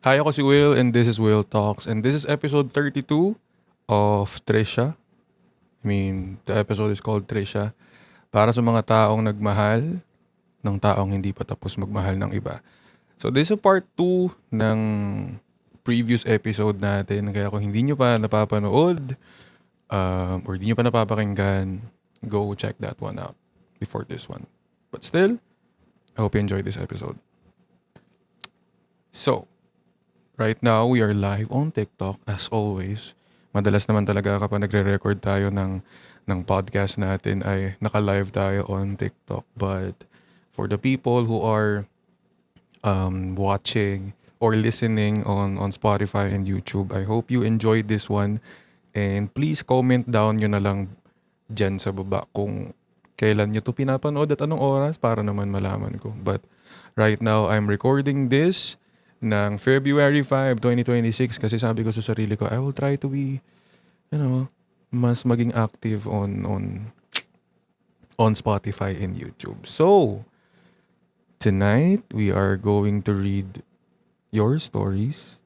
Hi, ako si Will and this is Will Talks and this is episode 32 of Trisha. The episode is called Trisha para sa mga taong nagmahal ng taong hindi pa tapos magmahal ng iba. So this is a part 2 ng previous episode natin. Kaya kung hindi nyo pa napapanood or hindi nyo pa napapakinggan, go check that one out before this one. But still, I hope you enjoyed this episode. So, right now, we are live on TikTok as always. Madalas naman talaga kapag nagre-record tayo ng podcast natin ay naka-live tayo on TikTok. But for the people who are watching or listening on Spotify and YouTube, I hope you enjoyed this one. And please comment down nyo na lang dyan sa baba kung kailan nyo to pinapanood at anong oras para naman malaman ko. But right now, I'm recording this ng February 5, 2026 kasi sabi ko sa sarili ko, I will try to be, mas maging active on Spotify and YouTube. So, tonight, we are going to read your stories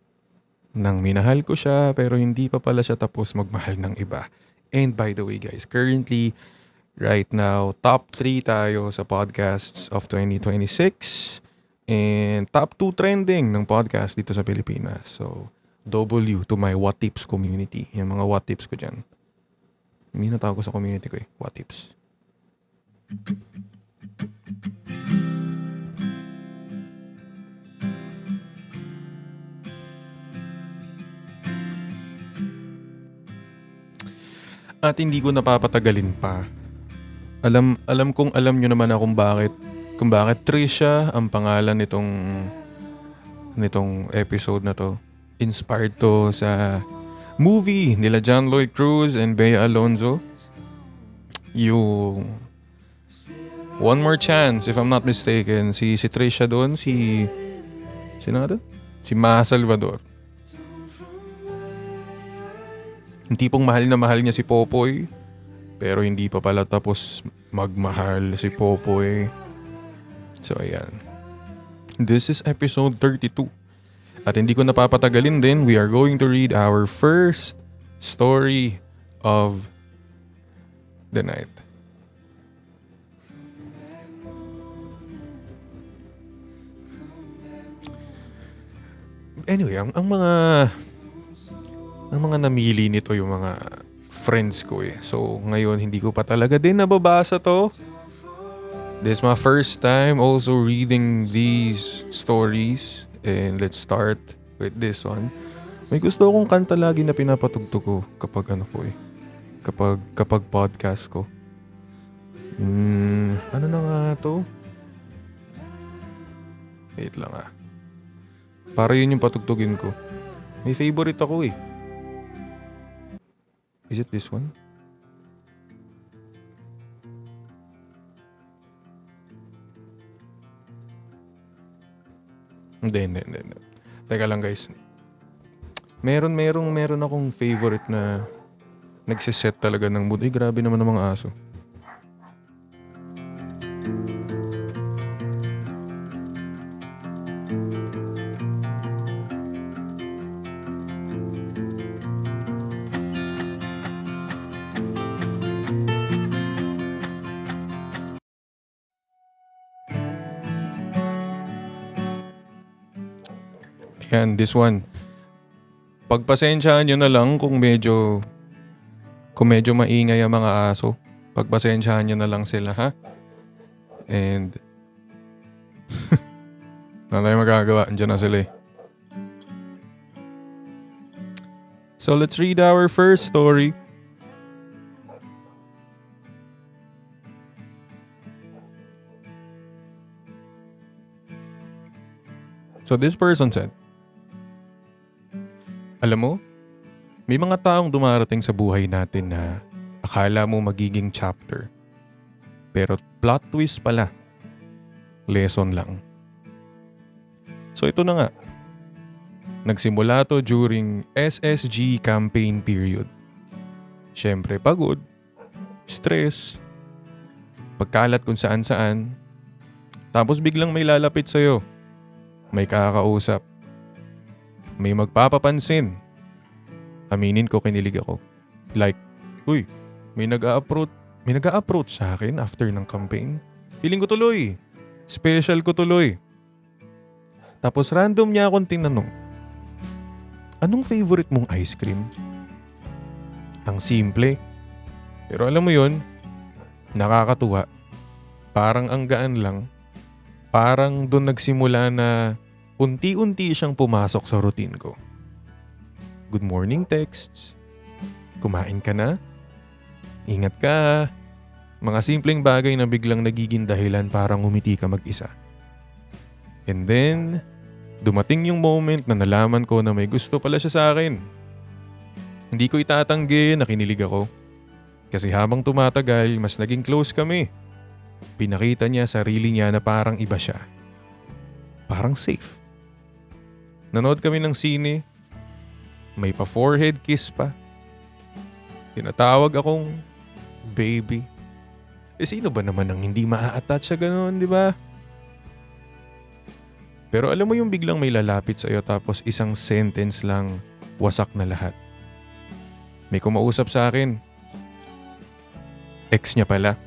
nang minahal ko siya pero hindi pa pala siya tapos magmahal ng iba. And by the way guys, currently, right now, top 3 tayo sa podcasts of 2026. And top 2 trending ng podcast dito sa Pilipinas. So, W to my What Tips community. Yung mga What Tips ko dyan. May natawag ko sa community ko What Tips. At hindi ko napapatagalin pa. Alam kong alam nyo naman kung bakit Trisha ang pangalan nitong episode na to. Inspired to sa movie nila John Lloyd Cruz and Bea Alonzo. Yung One More Chance, if I'm not mistaken. Si Trisha doon, sino nga doon? Si Maha Salvador. Yung tipong mahal na mahal niya si Popoy, pero hindi pa pala tapos magmahal si Popoy. So, ayan. This is episode 32. At hindi ko napapatagalin din, we are going to read our first story of the night. Anyway, ang mga namili nito yung mga friends ko So, ngayon hindi ko pa talaga din nababasa to. This is my first time also reading these stories. And let's start with this one. May gusto akong kanta lagi na pinapatugtog ko kapag kapag podcast ko. Ano na nga to? Wait lang Para yun yung patugtugin ko. May favorite ako Is it this one? Hindi. Teka lang guys. Meron akong favorite na nagsiset talaga ng mood. Grabe naman ang mga aso. Yan, this one. Pagpasensyahan nyo na lang kung medyo maingay ang mga aso. Pagpasensyahan nyo na lang sila, ha? And wala tayong magagawa. Andiyan na sila So let's read our first story. So this person said, alam mo, may mga taong dumarating sa buhay natin na akala mo magiging chapter. Pero plot twist pala. Lesson lang. So ito na nga. Nagsimula to during SSG campaign period. Siyempre pagod, stress, pagkalat kung saan-saan. Tapos biglang may lalapit sa'yo. May kakausap. may magpapapansin. Aminin ko, kinilig ako. Like, uy, may nag-a-approach sa akin after ng campaign. Feeling ko tuloy. Special ko tuloy. Tapos random niya akong tinanong, anong favorite mong ice cream? Ang simple. Pero alam mo yun, nakakatuwa. Parang ang gaan lang. Parang doon nagsimula na unti-unti siyang pumasok sa routine ko. Good morning texts. Kumain ka na? Ingat ka. Mga simpleng bagay na biglang nagiging dahilan para ngumiti ka mag-isa. And then, dumating yung moment na nalaman ko na may gusto pala siya sa akin. Hindi ko itatanggi na kinilig ako. Kasi habang tumatagal, mas naging close kami. Pinakita niya sarili niya na parang iba siya. Parang safe. Nanood kami ng sine. May pa-forehead kiss pa. Tinatawag akong baby. Sino ba naman ang hindi maa-attach sa gano'n, di ba? Pero alam mo yung biglang may lalapit sa'yo tapos isang sentence lang, wasak na lahat. May kumausap sa akin. Ex niya pala.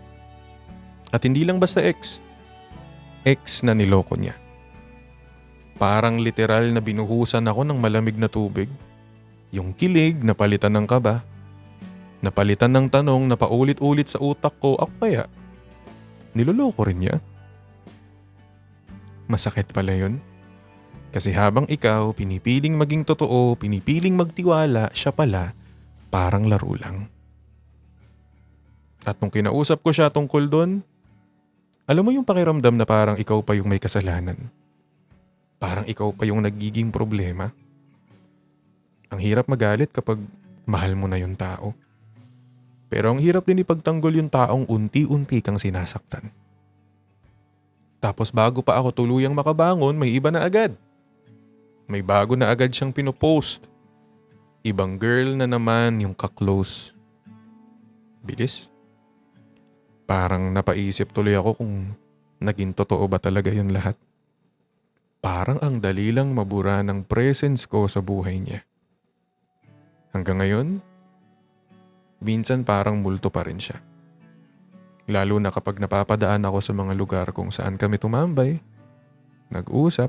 At hindi lang basta ex. Ex na niloko niya. Parang literal na binuhusan ako ng malamig na tubig. Yung kilig, napalitan ng kaba. Napalitan ng tanong na paulit-ulit sa utak ko, ako kaya? Niloloko rin niya? Masakit pala yun. Kasi habang ikaw, pinipiling maging totoo, pinipiling magtiwala, siya pala, parang laro lang. At nung kinausap ko siya tungkol doon, alam mo yung pakiramdam na parang ikaw pa yung may kasalanan. Parang ikaw pa yung nagiging problema. Ang hirap magalit kapag mahal mo na yung tao. Pero ang hirap din ipagtanggol yung taong unti-unti kang sinasaktan. Tapos bago pa ako tuluyang makabangon, may iba na agad. May bago na agad siyang pinopost. Ibang girl na naman yung ka-close. Bilis. Parang napaisip tuloy ako kung naging totoo ba talaga yun lahat. Parang ang dali lang mabura ng presence ko sa buhay niya. Hanggang ngayon, minsan parang multo pa rin siya. Lalo na kapag napapadaan ako sa mga lugar kung saan kami tumambay, nag-usap,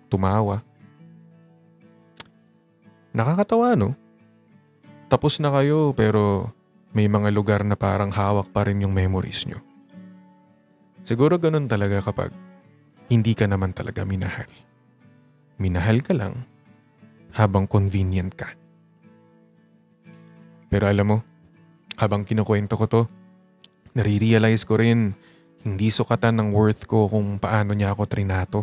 tumawa. Nakakatawa, no? Tapos na kayo pero may mga lugar na parang hawak pa rin yung memories nyo. Siguro ganun talaga kapag hindi ka naman talaga minahal. Minahal ka lang habang convenient ka. Pero alam mo, habang kinukwento ko to, nare-realize ko rin hindi sukatan ng worth ko kung paano niya ako trinato.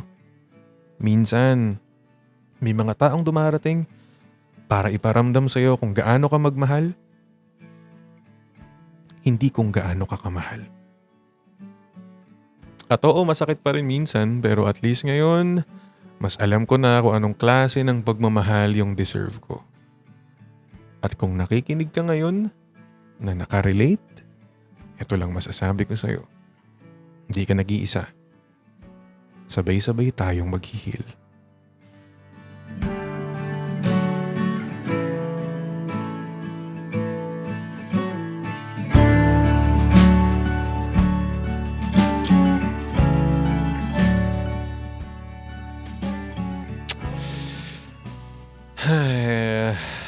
Minsan, may mga taong dumarating para iparamdam sa'yo kung gaano ka magmahal, hindi kung gaano ka kamahal. At oo, masakit pa rin minsan pero at least ngayon, mas alam ko na kung anong klase ng pagmamahal yung deserve ko. At kung nakikinig ka ngayon na nakarelate, ito lang masasabi ko sa'yo. Hindi ka nag-iisa. Sabay-sabay tayong maghihil.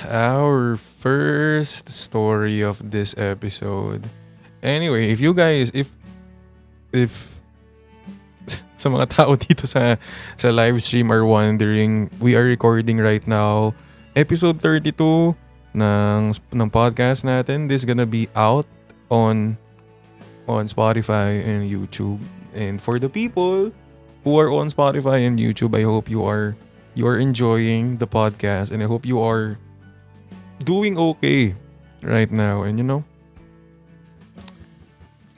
Our first story of this episode. Anyway, if sa mga tao dito sa live stream are wondering, we are recording right now episode 32 ng podcast natin. This is gonna be out on Spotify and YouTube. And for the people who are on Spotify and YouTube, I hope you are enjoying the podcast and I hope you are doing okay right now. And you know,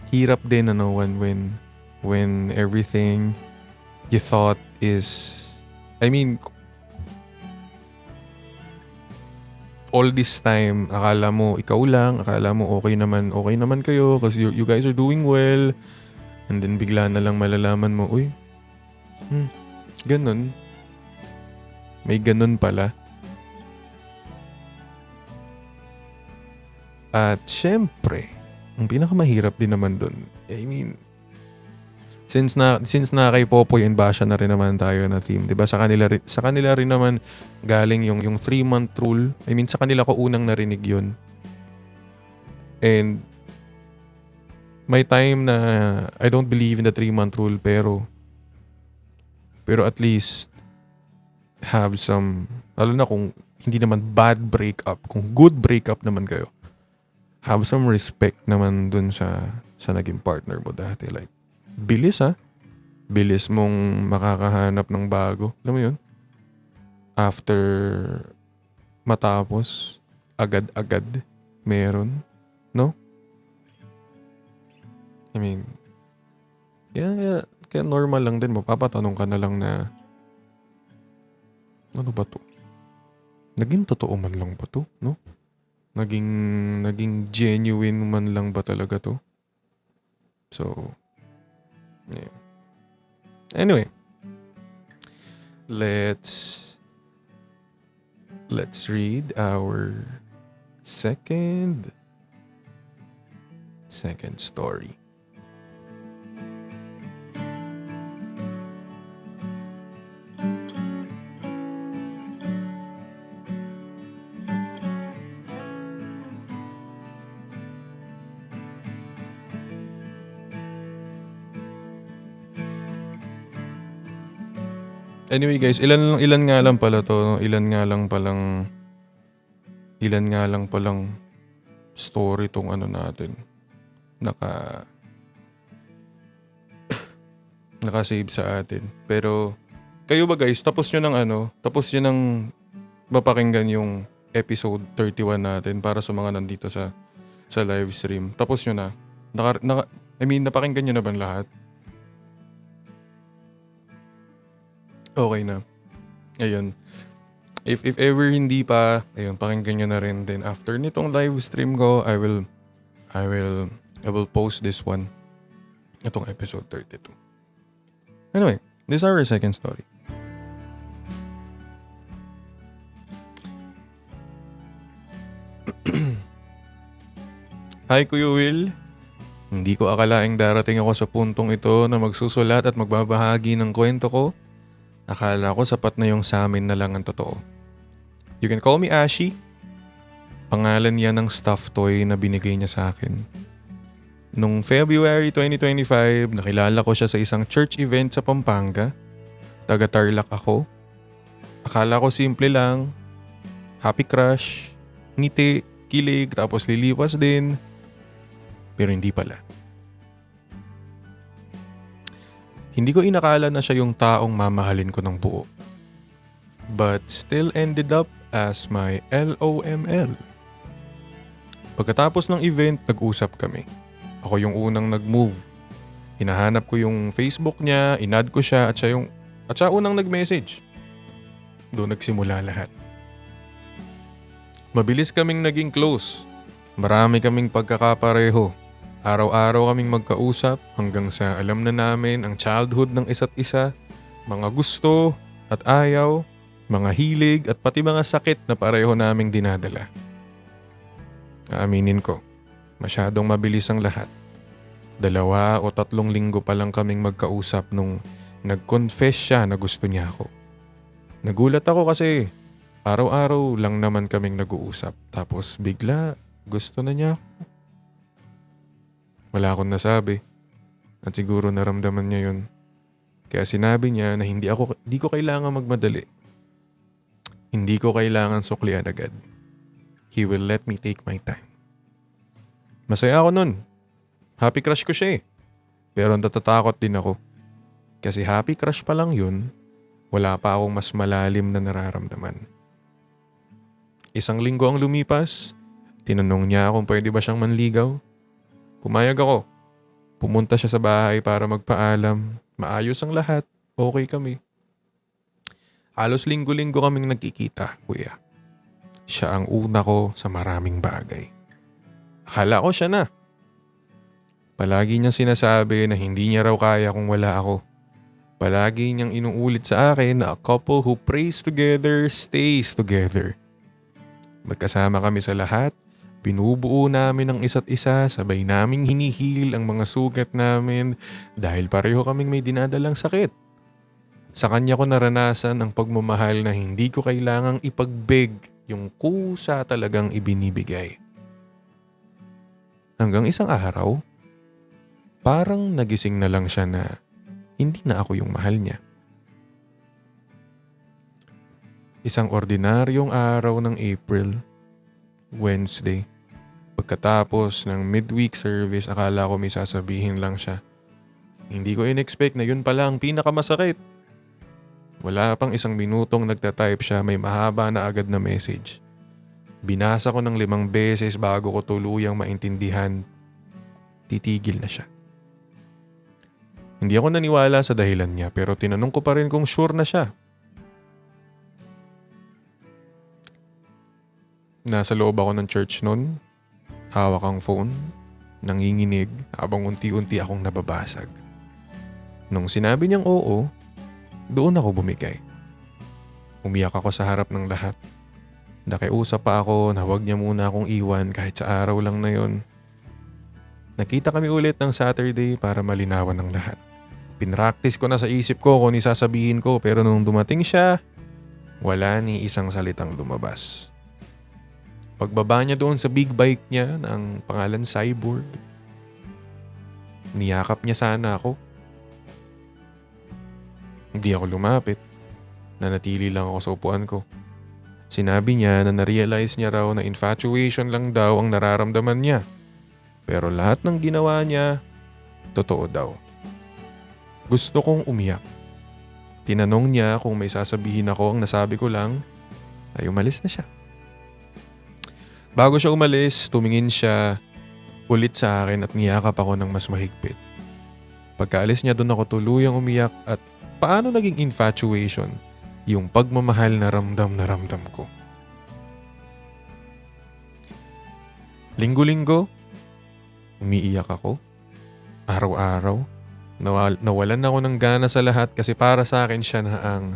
hirap din when everything you thought is, all this time akala mo ikaw lang, akala mo okay naman kayo kasi you guys are doing well, and then bigla na lang malalaman mo, ganun. May ganun pala. At syempre, ang pinakamahirap din naman dun, I mean, since na kay Popoy and Basha na rin naman tayo na team, 'di ba? Sa kanila rin naman galing yung 3-month rule. I mean, sa kanila ko unang narinig 'yun. And may time na I don't believe in the 3-month rule pero at least have some, lalo na kung hindi naman bad breakup, kung good breakup naman kayo, have some respect naman dun sa naging partner mo dati. Like, bilis bilis mong makakahanap ng bago. Alam mo yun? After matapos, agad-agad meron. No? I mean, kaya normal lang din. Mapapatanong ka na lang na, ano ba to? Naging totoo man lang ba to? No? Naging genuine man lang ba talaga to? So, yeah. Anyway, let's read our second story. Anyway guys, ilan nga lang pala to, ilan nga lang palang story tong ano natin. Naka-save sa atin. Pero kayo ba guys, tapos nyo ng mapakinggan yung episode 31 natin para sa mga nandito sa live stream. Tapos nyo na. Napakinggan nyo na ba lahat? Okay na. Ayun. If ever hindi pa, ayun, pakinggan nyo na rin. Then after nitong live stream ko, I will post this one. Itong episode 32. Anyway, this is our second story. Hi Kuya Will. Hindi ko akalaing darating ako sa puntong ito na magsusulat at magbabahagi ng kwento ko. Akala ko sapat na yung sa amin na lang ang totoo. You can call me Ashi. Pangalan yan ng stuffed toy na binigay niya sa akin. Nung February 2025, nakilala ko siya sa isang church event sa Pampanga. Taga-Tarlac ako. Akala ko simple lang. Happy crush. Ngiti, kilig, tapos lilipas din. Pero hindi pala. Hindi ko inakala na siya yung taong mamahalin ko ng buo. But still ended up as my LOML. Pagkatapos ng event, nag-usap kami. Ako yung unang nag-move. Hinahanap ko yung Facebook niya, in-add ko siya at siya unang nag-message. Doon nagsimula lahat. Mabilis kaming naging close. Marami kaming pagkakapareho. Araw-araw kaming magkausap hanggang sa alam na namin ang childhood ng isa't isa, mga gusto at ayaw, mga hilig at pati mga sakit na pareho naming dinadala. Aaminin ko, masyadong mabilis ang lahat. 2 o 3 linggo pa lang kaming magkausap nung nag-confess siya na gusto niya ako. Nagulat ako kasi araw-araw lang naman kaming nag-uusap tapos bigla gusto na niya ako. Wala akong nasabi at siguro naramdaman niya yun. Kaya sinabi niya na hindi ko kailangan magmadali. Hindi ko kailangan suklian agad. He will let me take my time. Masaya ako nun. Happy crush ko siya eh. Pero natatakot din ako. Kasi happy crush pa lang yun, wala pa akong mas malalim na nararamdaman. 1 linggo ang lumipas, tinanong niya kung pwede ba siyang manligaw. Pumayag ako. Pumunta siya sa bahay para magpaalam. Maayos ang lahat. Okay kami. Halos linggo-linggo kaming nagkikita, kuya. Siya ang una ko sa maraming bagay. Akala ko siya na. Palagi niyang sinasabi na hindi niya raw kaya kung wala ako. Palagi niyang inuulit sa akin na a couple who prays together stays together. Magkasama kami sa lahat, binubuo namin ang isa't isa, sabay naming hinihil ang mga sugat namin dahil pareho kaming may dinadalang sakit. Sa kanya ko naranasan ang pagmamahal na hindi ko kailangang ipagbeg yung kusa talagang ibinibigay. Hanggang isang araw, parang nagising na lang siya na hindi na ako yung mahal niya. Isang ordinaryong araw ng April, Wednesday. Pagkatapos ng midweek service, akala ko may sasabihin lang siya. Hindi ko in-expect na yun pala ang pinakamasakit. Wala pang isang minutong nagtatype siya, may mahaba na agad na message. Binasa ko ng 5 beses bago ko tuluyang maintindihan. Titigil na siya. Hindi ako naniwala sa dahilan niya pero tinanong ko pa rin kung sure na siya. Nasa loob ako ng church noon, hawak ang phone, nanginginig habang unti-unti akong nababasag. Nung sinabi niyang oo, doon ako bumigay. Umiyak ako sa harap ng lahat. Nakiusap pa ako na huwag niya muna akong iwan kahit sa araw lang na yon. Nakita kami ulit ng Saturday para malinawan ng lahat. Pinractice ko na sa isip ko kung isasabihin ko pero nung dumating siya, wala ni isang salitang lumabas. Pagbaba niya doon sa big bike niya ng pangalan Cyborg, niyakap niya sana ako. Hindi ako lumapit. Nanatili lang ako sa upuan ko. Sinabi niya na na-realize niya raw na infatuation lang daw ang nararamdaman niya. Pero lahat ng ginawa niya, totoo daw. Gusto kong umiyak. Tinanong niya kung may sasabihin ako, ang nasabi ko lang ay umalis na siya. Bago siya umalis, tumingin siya ulit sa akin at niyakap ako ng mas mahigpit. Pagkaalis niya doon ako tuluyang umiyak at paano naging infatuation yung pagmamahal na ramdam ko. Linggo-linggo, umiiyak ako. Araw-araw, nawalan ako ng gana sa lahat kasi para sa akin siya na ang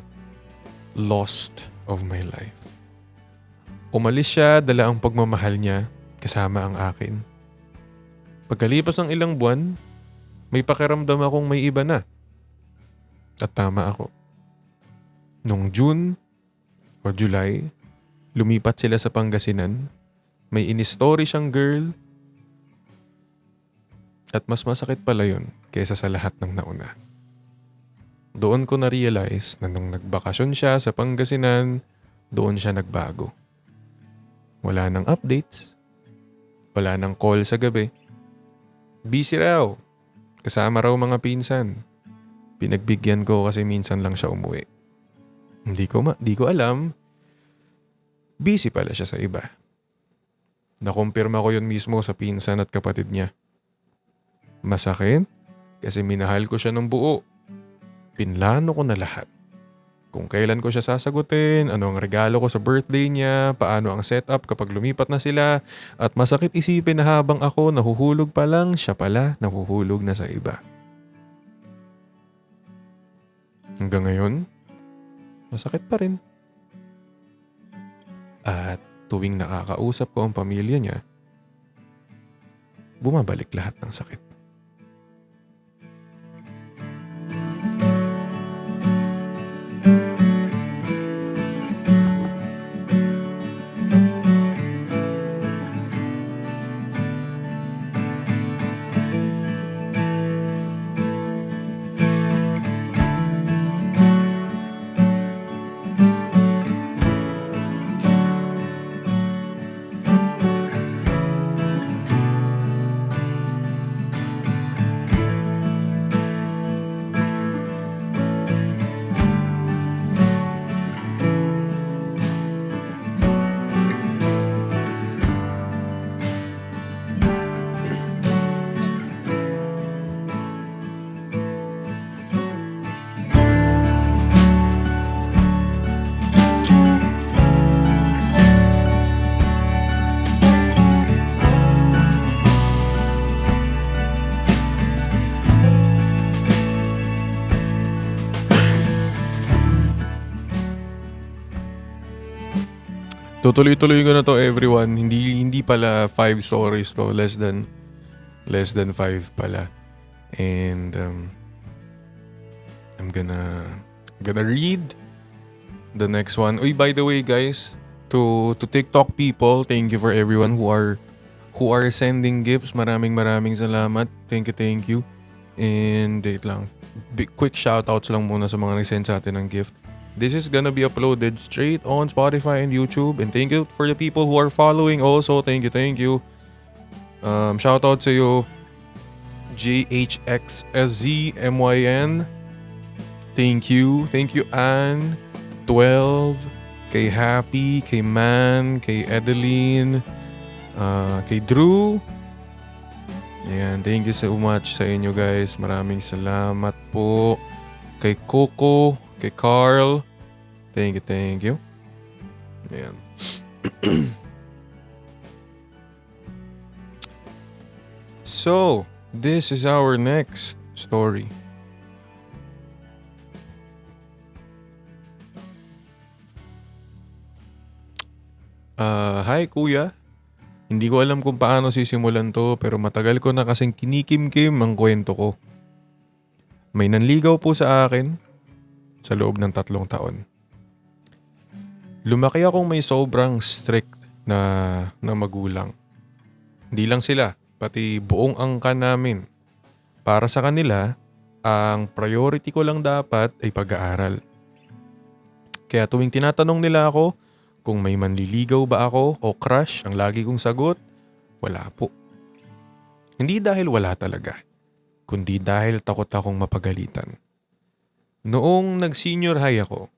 lost of my life. Umalis siya, dala ang pagmamahal niya kasama ang akin. Pagkalipas ng ilang buwan, may pakiramdam akong may iba na. At tama ako. Nung June o July, lumipat sila sa Pangasinan. May in-story siyang girl. At mas masakit pala yun kaysa sa lahat ng nauna. Doon ko na-realize na nung nagbakasyon siya sa Pangasinan, doon siya nagbago. Wala nang updates. Wala nang call sa gabi. Busy raw. Kasama raw mga pinsan. Pinagbigyan ko kasi minsan lang siya umuwi. Di ko alam. Busy pala siya sa iba. Nakumpirma ko yun mismo sa pinsan at kapatid niya. Masakit kasi minahal ko siya ng buo. Pinlano ko na lahat. Kung kailan ko siya sasagutin, ano ang regalo ko sa birthday niya, paano ang setup kapag lumipat na sila, at masakit isipin na habang ako nahuhulog pa lang, siya pala nahuhulog na sa iba. Hanggang ngayon, masakit pa rin. At tuwing nakakausap ko ang pamilya niya, bumabalik lahat ng sakit. Tutuloy-tuloy ko na to, everyone. Hindi pala 5 stories to, less than 5 pala. And I'm gonna read the next one. Uy, by the way, guys, to TikTok people, thank you for everyone who are sending gifts. Maraming salamat. Thank you. And wait lang. Quick shoutouts lang muna sa mga nag-send sa atin ng gift. This is gonna be uploaded straight on Spotify and YouTube. And thank you for the people who are following also. Thank you. Shoutout sa iyo, JHXSZMYN. Thank you, Ann. 12, kay Happy, kay Man, kay Edeline, kay Drew. Ayan, thank you so much sa inyo, guys. Maraming salamat po. Kay Coco, kay Carl. Thank you. Ayan. So, this is our next story. Hi kuya. Hindi ko alam kung paano sisimulan to pero matagal ko na kasing kinikim-kim ang kwento ko. May nanligaw po sa akin sa loob ng 3 taon. Lumaki akong may sobrang strict na magulang. Hindi lang sila, pati buong angkan namin. Para sa kanila, ang priority ko lang dapat ay pag-aaral. Kaya tuwing tinatanong nila ako kung may manliligaw ba ako o crush, ang lagi kong sagot, wala po. Hindi dahil wala talaga, kundi dahil takot akong mapagalitan. Noong nag-senior high ako,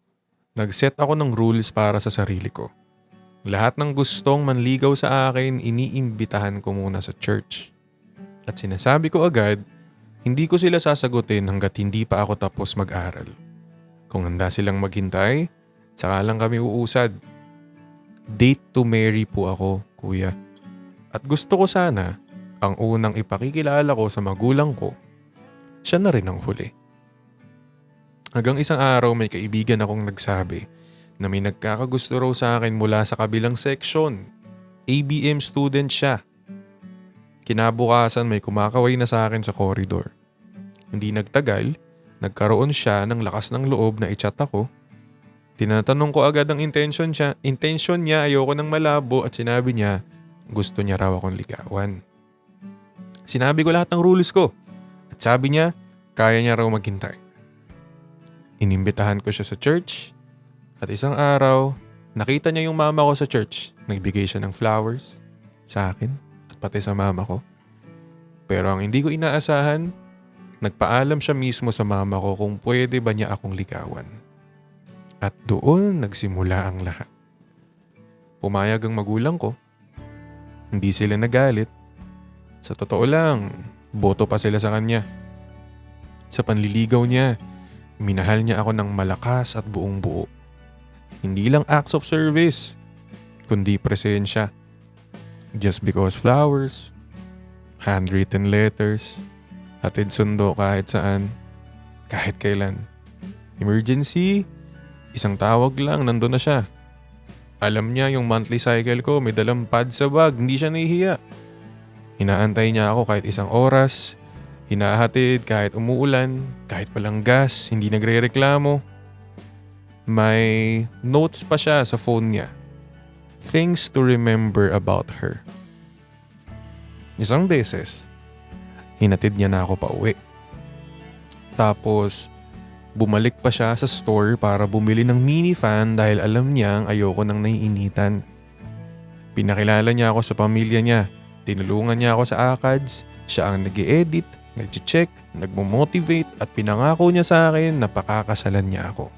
nag-set ako ng rules para sa sarili ko. Lahat ng gustong manligaw sa akin, iniimbitahan ko muna sa church. At sinasabi ko agad, hindi ko sila sasagutin hanggat hindi pa ako tapos mag-aral. Kung handa silang maghintay, saka lang kami uusad. Date to marry po ako, kuya. At gusto ko sana, ang unang ipakikilala ko sa magulang ko, siya na rin ang huli. Hanggang isang araw may kaibigan akong nagsabi na may nagkakagusto raw sa akin mula sa kabilang section. ABM student siya. Kinabukasan may kumakaway na sa akin sa koridor. Hindi nagtagal, nagkaroon siya ng lakas ng loob na i-chat ako. Tinatanong ko agad ang intention niya, ayoko ng malabo at sinabi niya gusto niya raw akong ligawan. Sinabi ko lahat ng rules ko at sabi niya kaya niya raw maghintay. Inimbitahan ko siya sa church at isang araw nakita niya yung mama ko sa church. Nagbigay siya ng flowers sa akin at pati sa mama ko. Pero ang hindi ko inaasahan, nagpaalam siya mismo sa mama ko kung pwede ba niya akong ligawan. At doon nagsimula ang lahat. Pumayag ang magulang ko. Hindi sila nagalit. Sa totoo lang, boto pa sila sa kanya. Sa panliligaw niya, minahal niya ako ng malakas at buong buo. Hindi lang acts of service, kundi presensya. Just because flowers, handwritten letters, hatid sundo kahit saan, kahit kailan. Emergency, isang tawag lang, nandun na siya. Alam niya yung monthly cycle ko, may dalang pad sa bag, hindi siya nahihiya. Inaantay niya ako kahit isang oras, hinahatid kahit umuulan, kahit walang gas, hindi nagre-reklamo. May notes pa siya sa phone niya. Things to remember about her. Isang beses, hinatid niya na ako pa uwi. Tapos, bumalik pa siya sa store para bumili ng mini fan dahil alam niyang ayoko nang naiinitan. Pinakilala niya ako sa pamilya niya. Tinulungan niya ako sa ACADS. Siya ang nag-i-edit, nag-check, nagmo-motivate at pinangako niya sa akin na pakakasalan niya ako.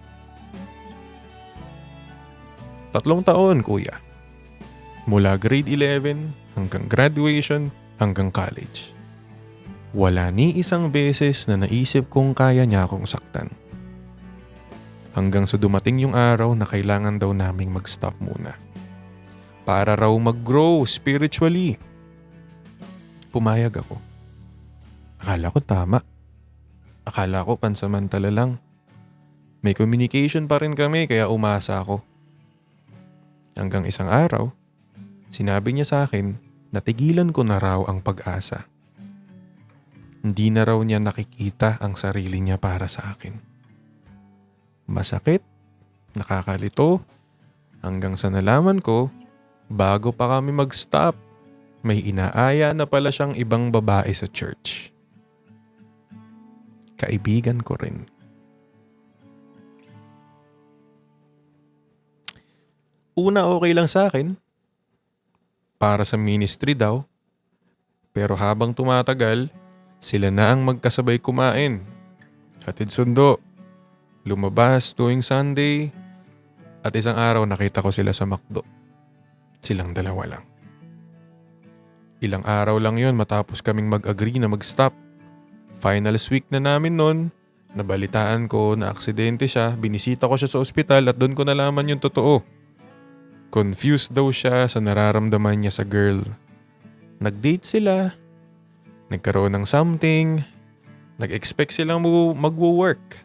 3 taon, kuya. Mula grade 11 hanggang graduation hanggang college. Wala ni isang beses na naisip kong kaya niya akong saktan. Hanggang sa dumating yung araw na kailangan daw naming mag-stop muna. Para raw mag-grow spiritually. Pumayag ako. Akala ko tama. Akala ko pansamantala lang. May communication pa rin kami kaya umasa ako. Hanggang isang araw, sinabi niya sa akin na tigilan ko na raw ang pag-asa. Hindi na raw niya nakikita ang sarili niya para sa akin. Masakit, nakakalito, hanggang sa nalaman ko, bago pa kami mag-stop, may inaaya na pala siyang ibang babae sa church. Kaibigan ko rin. Una okay lang sa akin, para sa ministry daw, pero habang tumatagal, sila na ang magkasabay kumain. Hatid sundo, lumabas tuwing Sunday, at isang araw nakita ko sila sa McDo. Silang dalawa lang. Ilang araw lang yon matapos kaming mag-agree na mag-stop. Finals week na namin nun, nabalitaan ko na aksidente siya, binisita ko siya sa ospital at doon ko nalaman yung totoo. Confused daw siya sa nararamdaman niya sa girl. Nag-date sila, nagkaroon ng something, nag-expect silang magwo-work.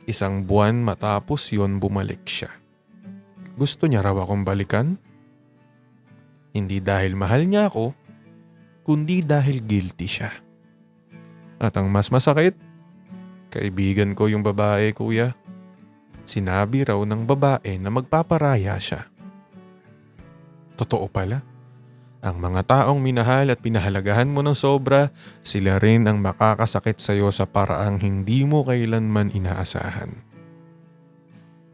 Isang buwan matapos yon bumalik siya. Gusto niya raw akong balikan? Hindi dahil mahal niya ako, kundi dahil guilty siya. At ang mas masakit, kaibigan ko yung babae, kuya. Sinabi raw ng babae na magpaparaya siya. Totoo pala. Ang mga taong minahal at pinahalagahan mo ng sobra, sila rin ang makakasakit sa'yo sa paraang hindi mo kailanman inaasahan.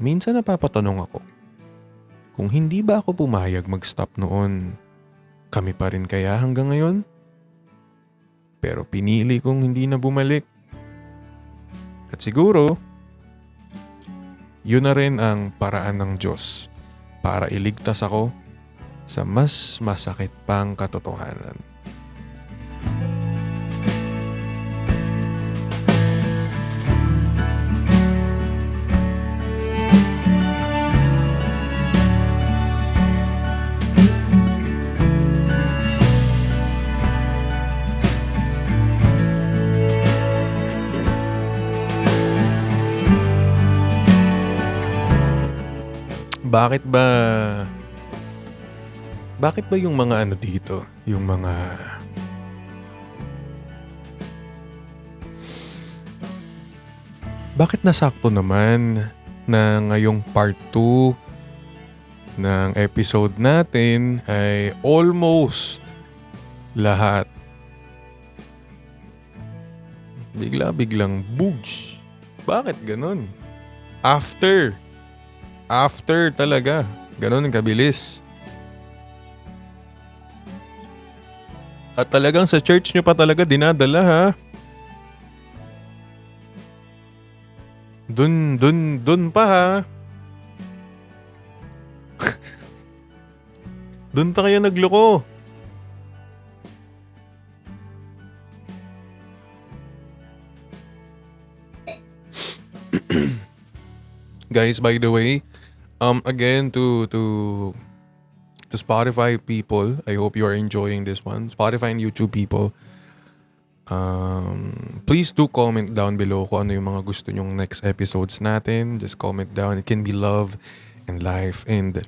Minsan napapatanong ako, kung hindi ba ako pumayag mag-stop noon, kami pa rin kaya hanggang ngayon? Pero pinili kong hindi na bumalik. At siguro, yun na rin ang paraan ng Diyos para iligtas ako sa mas masakit pang katotohanan. Bakit ba yung mga ano dito, yung mga bakit nasakto naman na ngayong part 2 ng episode natin ay almost lahat biglang boogs. Bakit ganun? After talaga. Ganun ang kabilis. At talagang sa church nyo pa talaga dinadala, ha? Dun pa, ha? Dun pa kayo nagloko. Guys, by the way, again to Spotify people, I hope you are enjoying this one. Spotify and YouTube people, please do comment down below kung ano yung mga gusto nyong next episodes natin. Just comment down. It can be love and life. And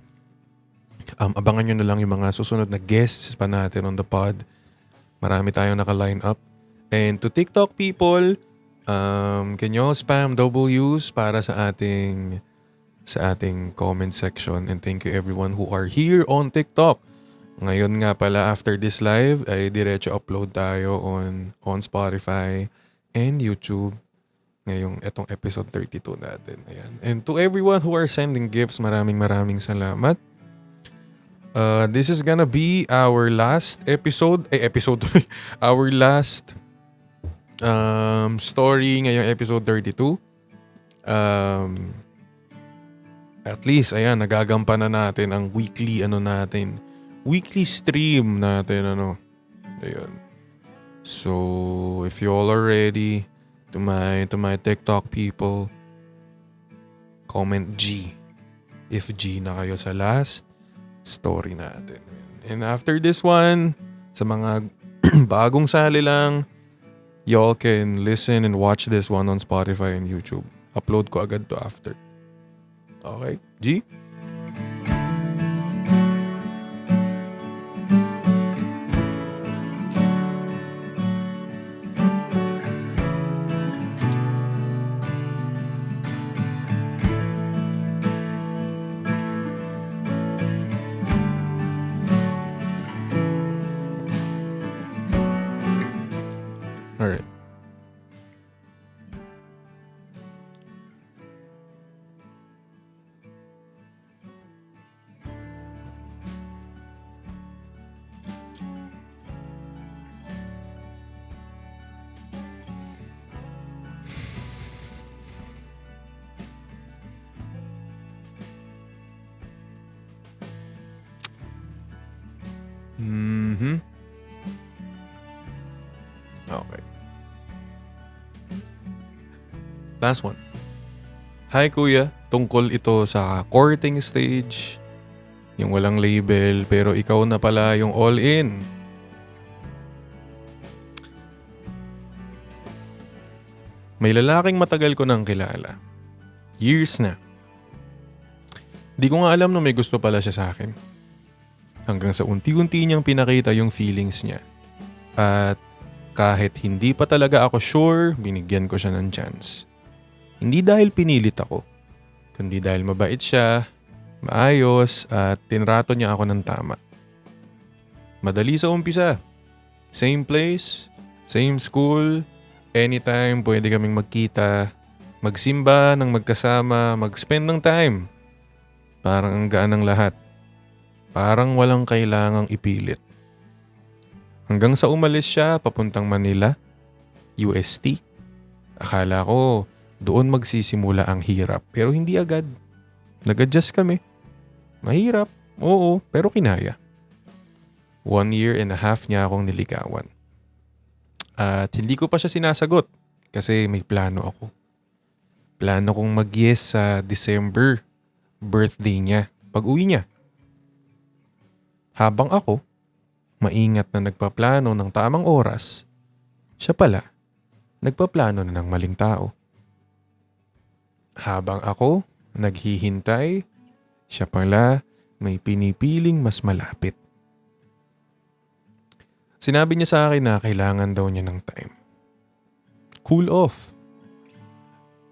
abangan nyo na lang yung mga susunod na guests pa natin on the pod. Marami tayong naka-line up. And to TikTok people, can you all spam W's para sa ating comment section, and thank you everyone who are here on TikTok. Ngayon nga pala, after this live ay diretso upload tayo on Spotify and YouTube ngayong etong episode 32 natin. Ayan. And to everyone who are sending gifts, maraming salamat. This is gonna be our last our last story ngayong episode 32. At least, ayan, nagagampanan natin ang weekly stream natin, ayun. So, if you all are ready, to my TikTok people, comment G. If G na kayo sa last story natin. And after this one, sa mga bagong sali lang, y'all can listen and watch this one on Spotify and YouTube. Upload ko agad to after. Okay, G? Mhm. Okay. Last one. Hi kuya, tungkol ito sa courting stage, yung walang label pero ikaw na pala yung all in. May lalaking matagal ko nang kilala. Years na. Di ko nga alam na may gusto pala siya sa akin. Hanggang sa unti-unti niyang pinakita yung feelings niya. At kahit hindi pa talaga ako sure, binigyan ko siya ng chance. Hindi dahil pinilit ako, kundi dahil mabait siya, maayos, at tinrato niya ako ng tama. Madali sa umpisa. Same place, same school, anytime pwede kaming magkita, magsimba ng magkasama, mag-spend ng time. Parang ang gaan ng lahat. Parang walang kailangang ipilit. Hanggang sa umalis siya papuntang Manila, UST. Akala ko doon magsisimula ang hirap pero hindi agad. Nag-adjust kami. Mahirap, oo, pero kinaya. 1.5 years niya akong niligawan. At hindi ko pa siya sinasagot kasi may plano ako. Plano kong mag-yes sa December, birthday niya, pag-uwi niya. Habang ako, maingat na nagpaplano ng tamang oras, siya pala, nagpaplano na ng maling tao. Habang ako, naghihintay, siya pala, may pinipiling mas malapit. Sinabi niya sa akin na kailangan daw niya ng time. Cool off.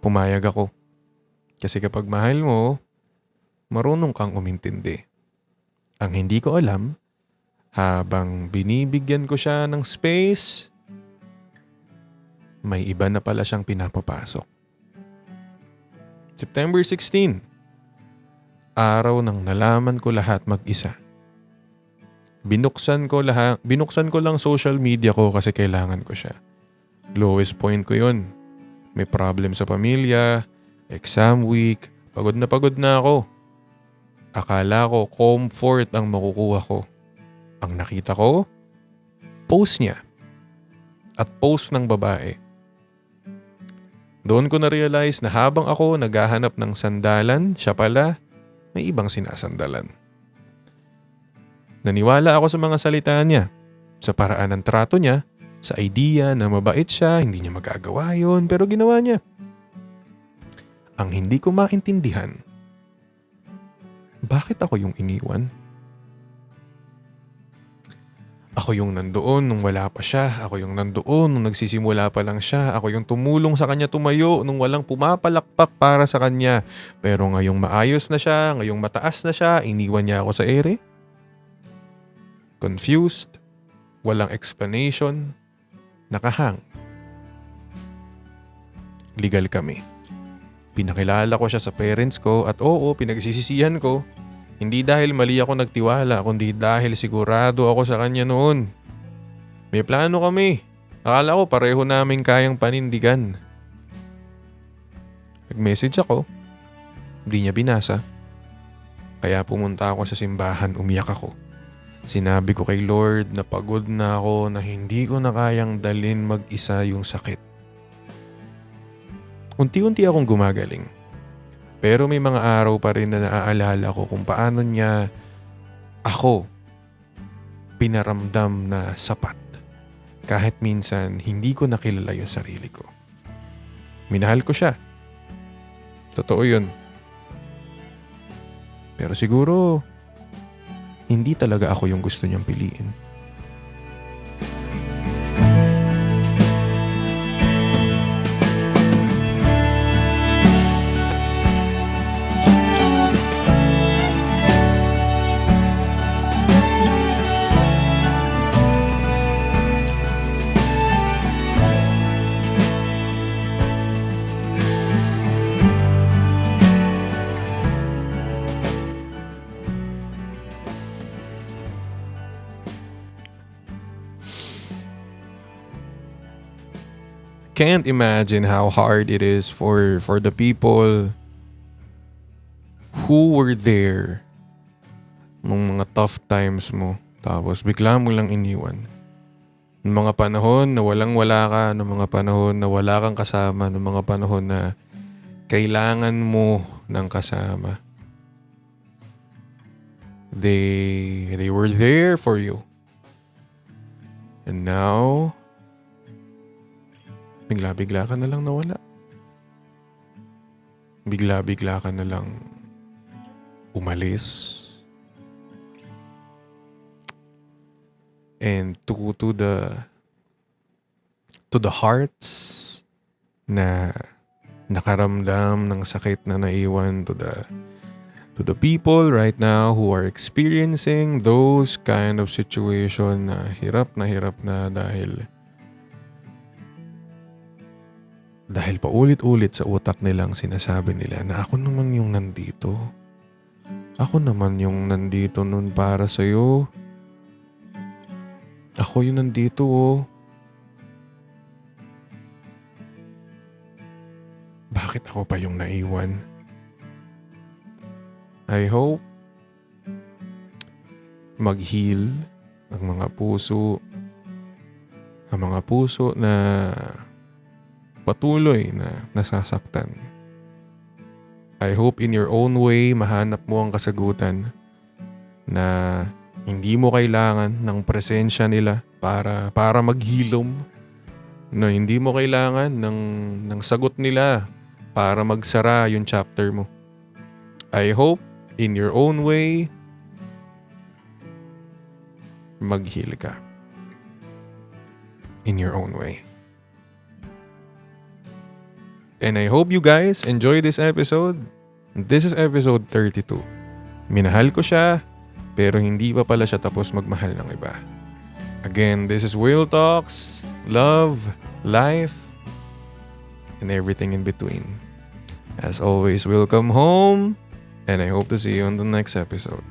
Pumayag ako. Kasi kapag mahal mo, marunong kang umintindi. Ang hindi ko alam, habang binibigyan ko siya ng space, may iba na pala siyang pinapapasok. September 16, araw nang nalaman ko lahat mag-isa. Binuksan ko lang social media ko kasi kailangan ko siya. Lowest point ko yun. May problem sa pamilya, exam week, pagod na ako. Akala ko comfort ang makukuha ko. Ang nakita ko, post niya. At post ng babae. Doon ko na-realize na habang ako naghahanap ng sandalan, siya pala may ibang sinasandalan. Naniwala ako sa mga salita niya, sa paraan ng trato niya, sa idea na mabait siya, hindi niya magagawa yun, pero ginawa niya. Ang hindi ko maintindihan, bakit ako yung iniwan? Ako yung nandoon nung wala pa siya, ako yung nandoon nung nagsisimula pa lang siya, ako yung tumulong sa kanya tumayo nung walang pumapalakpak para sa kanya. Pero ngayong maayos na siya, ngayong mataas na siya, iniwan niya ako sa ere? Confused, walang explanation, nakahang. Legal kami. Pinakilala ko siya sa parents ko at oo, pinagsisisihan ko. Hindi dahil mali ako nagtiwala, kundi dahil sigurado ako sa kanya noon. May plano kami. Akala ko pareho namin kayang panindigan. Nag-message ako. Hindi niya binasa. Kaya pumunta ako sa simbahan, umiyak ako. Sinabi ko kay Lord na pagod na ako na hindi ko na kayang dalhin mag-isa yung sakit. Unti-unti akong gumagaling. Pero may mga araw pa rin na naaalala ko kung paano niya ako pinaramdam na sapat. Kahit minsan hindi ko nakilala yung sarili ko. Minahal ko siya. Totoo yun. Pero siguro hindi talaga ako yung gusto niyang piliin. Can't imagine how hard it is for the people who were there nung mga tough times mo. Tapos bigla mo lang iniwan. Noong mga panahon na walang-wala ka, noong mga panahon na wala kang kasama, noong mga panahon na kailangan mo ng kasama. They were there for you. And now, bigla-bigla ka na lang nawala. Bigla-bigla ka na lang umalis. And to the hearts na nakaramdam ng sakit na naiwan, to the people right now who are experiencing those kind of situation na hirap na dahil paulit-ulit sa utak nilang sinasabi nila na ako naman yung nandito. Ako naman yung nandito nun para sa'yo. Ako yung nandito oh. Bakit ako pa yung naiwan? I hope mag-heal ang mga puso na patuloy na nasasaktan. I hope in your own way mahanap mo ang kasagutan na hindi mo kailangan ng presensya nila para maghilom. No, hindi mo kailangan ng sagot nila para magsara yung chapter mo. I hope in your own way mag-heal ka. In your own way. And I hope you guys enjoy this episode. This is episode 32. Minahal ko siya, pero hindi pa pala siya tapos magmahal ng iba. Again, this is Will Talks, love, life, and everything in between. As always, welcome home, and I hope to see you on the next episode.